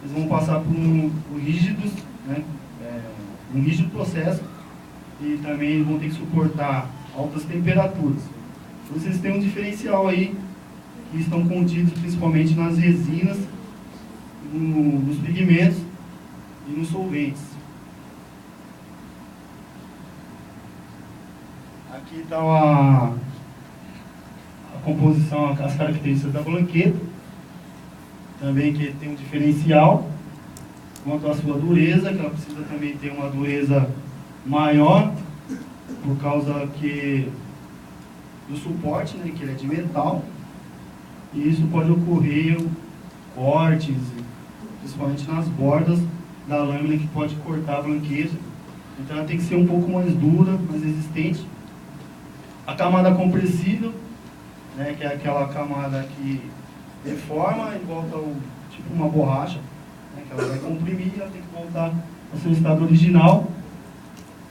eles vão passar por um rígido processo e também vão ter que suportar altas temperaturas. Vocês têm um diferencial aí, que estão contidos principalmente nas resinas, nos pigmentos e nos solventes. Aqui está a composição, as características da blanqueta, também que tem um diferencial quanto à sua dureza, que ela precisa também ter uma dureza maior, por causa do suporte, né, que ele é de metal, e isso pode ocorrer cortes, principalmente nas bordas da lâmina, que pode cortar a blanqueta. Então ela tem que ser um pouco mais dura, mais resistente. A camada compressível, né, que é aquela camada que deforma e volta tipo uma borracha, né, que ela vai comprimir e ela tem que voltar ao seu estado original.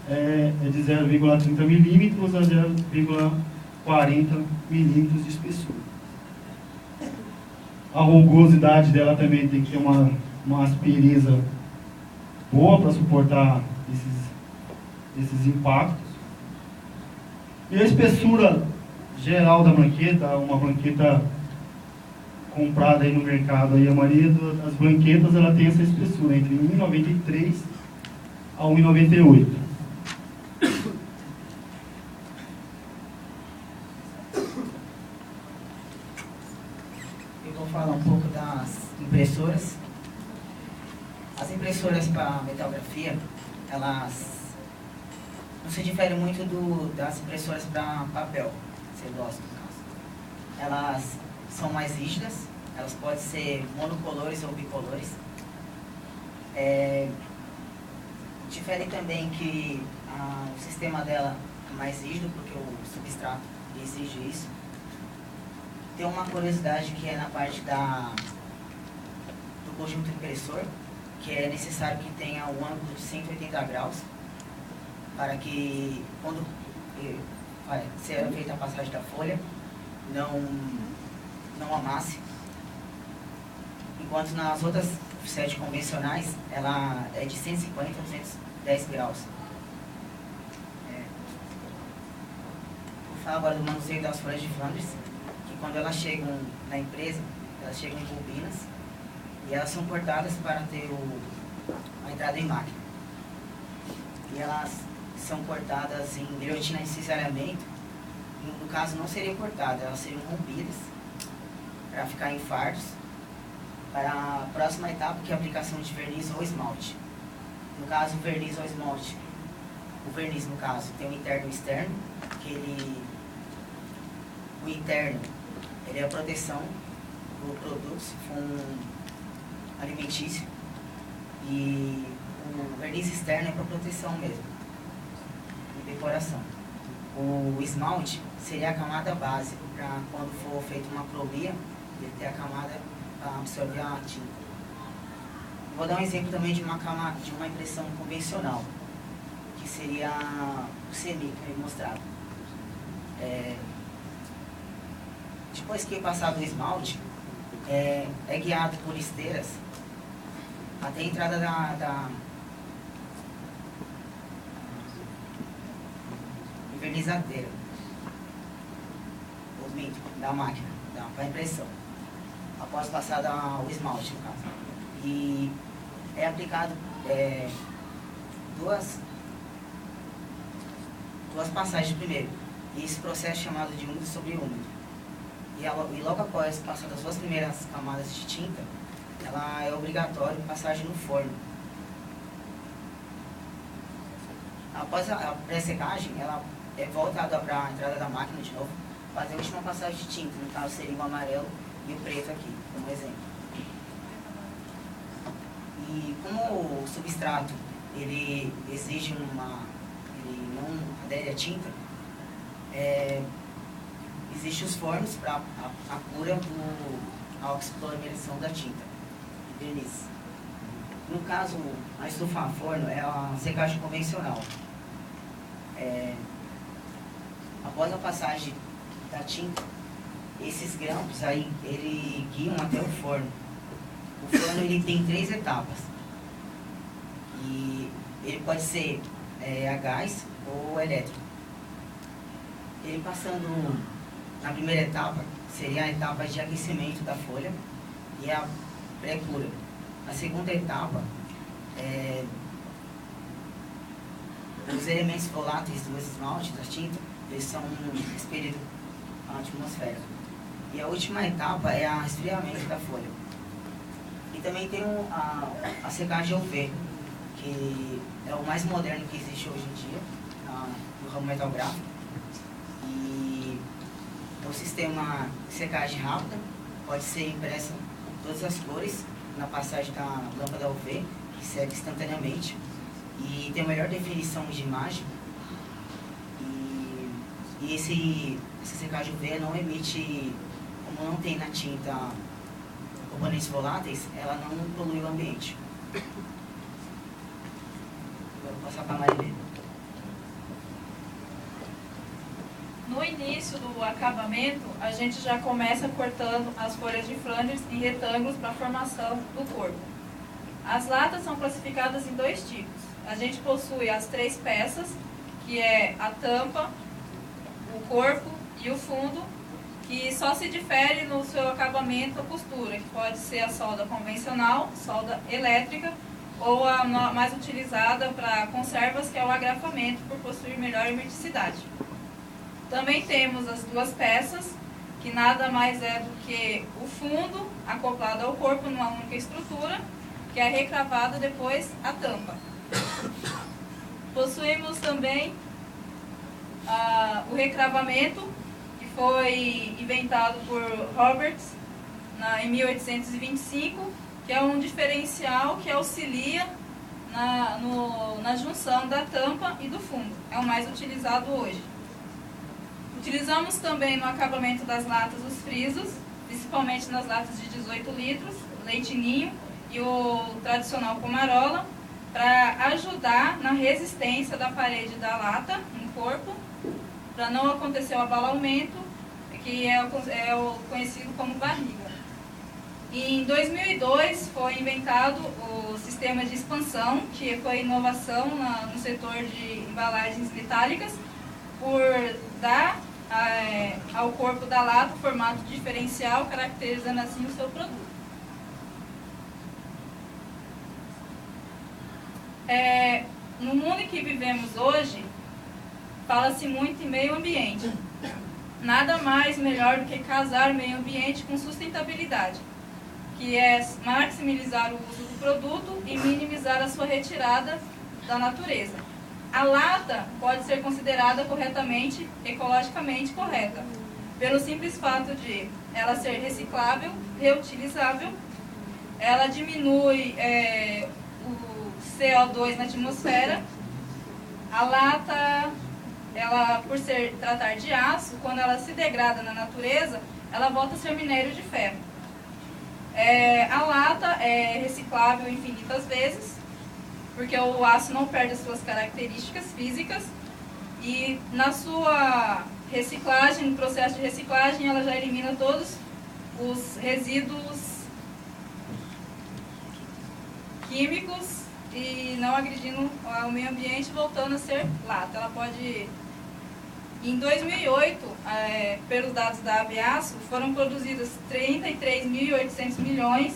É de 0,30 milímetros a 0,40 milímetros de espessura. A rugosidade dela também tem que ter uma aspereza boa para suportar esses impactos. E a espessura geral da blanqueta, uma blanqueta comprada aí no mercado, aí a maioria das blanquetas ela tem essa espessura entre 1,93 a 1,98. Eu vou falar um pouco das impressoras. As impressoras para metalografia, elas não se diferem muito das impressoras para papel, celulose no caso. Elas são mais rígidas, elas podem ser monocolores ou bicolores. Difere também que o sistema dela é mais rígido, porque o substrato exige isso. Tem uma curiosidade que é na parte do conjunto impressor, que é necessário que tenha um ângulo de 180 graus, para que quando seja feita a passagem da folha, não amasse. Enquanto nas outras offset convencionais, ela é de 150 a 210 graus. Vou falar agora do manuseio das folhas de Flandres, que quando elas chegam na empresa, elas chegam em bobinas e elas são cortadas para ter a entrada em máquina. E elas são cortadas em guilhotina de cinzelamento. No caso, não seriam cortadas, elas seriam rompidas para ficar em fardos para a próxima etapa, que é a aplicação de verniz ou esmalte. No caso, o verniz ou esmalte, o verniz, no caso, tem o interno e o externo, o interno ele é a proteção do produto, se for um alimentício, e o verniz externo é para proteção mesmo, e decoração. O esmalte seria a camada base, para quando for feita uma acrobia, ele ter a camada para absorver a tinta. Vou dar um exemplo também de uma impressão convencional, que seria o semi, que eu mostrava. Depois que é passado o esmalte, é guiado por esteiras até a entrada da envernizadeira, da máquina, para impressão, após passar o esmalte, no caso. E é aplicado duas passagens primeiro. E esse processo é chamado de úmido sobre úmido. E logo após passar das duas primeiras camadas de tinta, ela é obrigatório passagem no forno. Após a pré-secagem, ela é voltada para a entrada da máquina de novo, fazer a última passagem de tinta, no caso seria o amarelo e o preto aqui, como exemplo. E como o substrato ele exige ele não adere à tinta, existem os fornos para a cura a oxipolimerização da tinta, verniz. No caso, a estufa a forno é a secagem convencional. Após a passagem da tinta, esses grampos aí, ele guiam até o forno. O forno ele tem 3 etapas. E ele pode ser a gás ou elétrico. Ele passando na primeira etapa, seria a etapa de aquecimento da folha e a pré-cura. Na segunda etapa, os elementos voláteis do esmalte, da tinta, eles são expelidos à atmosfera. E a última etapa é o esfriamento da folha. E também tem a secagem UV, que é o mais moderno que existe hoje em dia no ramo metalgráfico. E é um sistema de secagem rápida, pode ser impressa todas as cores na passagem da lâmpada UV, que segue instantaneamente. E tem a melhor definição de imagem. E essa secagem UV não emite, como não tem na tinta componentes voláteis, ela não polui o ambiente. Vou passar para a Marilene. No início do acabamento, a gente já começa cortando as folhas de Flanders em retângulos para a formação do corpo. As latas são classificadas em 2 tipos. A gente possui as 3 peças, que é a tampa, o corpo e o fundo, que só se difere no seu acabamento a costura, que pode ser a solda convencional, solda elétrica, ou a mais utilizada para conservas, que é o agrafamento, por possuir melhor hermeticidade. Também temos as 2 peças, que nada mais é do que o fundo acoplado ao corpo numa única estrutura, que é recravado depois a tampa. Possuímos também o recravamento, que foi inventado por Roberts em 1825, que é um diferencial que auxilia na junção da tampa e do fundo. É o mais utilizado hoje. Utilizamos também no acabamento das latas os frisos, principalmente nas latas de 18 litros, leite ninho e o tradicional Pomarola, para ajudar na resistência da parede da lata no corpo, para não acontecer o abalamento, que é o conhecido como barriga. E em 2002 foi inventado o sistema de expansão, que foi inovação no setor de embalagens metálicas, por dar ao corpo da lata o formato diferencial, caracterizando assim o seu produto. No mundo em que vivemos hoje, fala-se muito em meio ambiente. Nada mais melhor do que casar o meio ambiente com sustentabilidade, que é maximizar o uso do produto e minimizar a sua retirada da natureza. A lata pode ser considerada corretamente, ecologicamente correta, pelo simples fato de ela ser reciclável, reutilizável, ela diminui o CO2 na atmosfera. A lata, ela, por tratar de aço, quando ela se degrada na natureza, ela volta a ser minério de ferro. A lata é reciclável infinitas vezes, porque o aço não perde as suas características físicas, e na sua reciclagem, no processo de reciclagem, ela já elimina todos os resíduos químicos e não agredindo o meio ambiente, voltando a ser lata. Ela pode... Em 2008, pelos dados da Abiaço, foram produzidas 33.800 milhões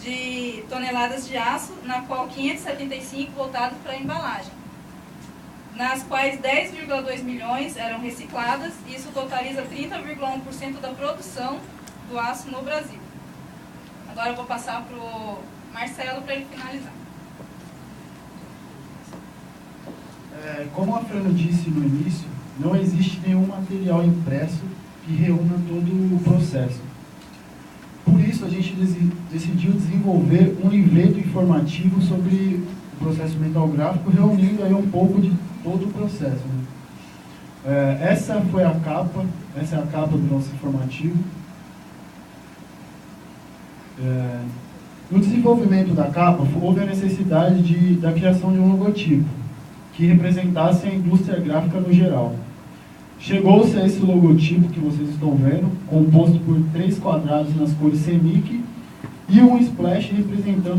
de toneladas de aço, na qual 575 voltados para a embalagem, nas quais 10,2 milhões eram recicladas. Isso totaliza 30,1% da produção do aço no Brasil. Agora eu vou passar para o Marcelo para ele finalizar. Como a Fran disse no início, não existe nenhum material impresso que reúna todo o processo. Por isso, a gente decidiu desenvolver um livreto informativo sobre o processo metalgráfico, reunindo aí um pouco de todo o processo, né? Essa é a capa do nosso informativo. No desenvolvimento da capa, houve a necessidade da criação de um logotipo que representasse a indústria gráfica no geral. Chegou-se a esse logotipo que vocês estão vendo, composto por 3 quadrados nas cores CMYK e um splash representando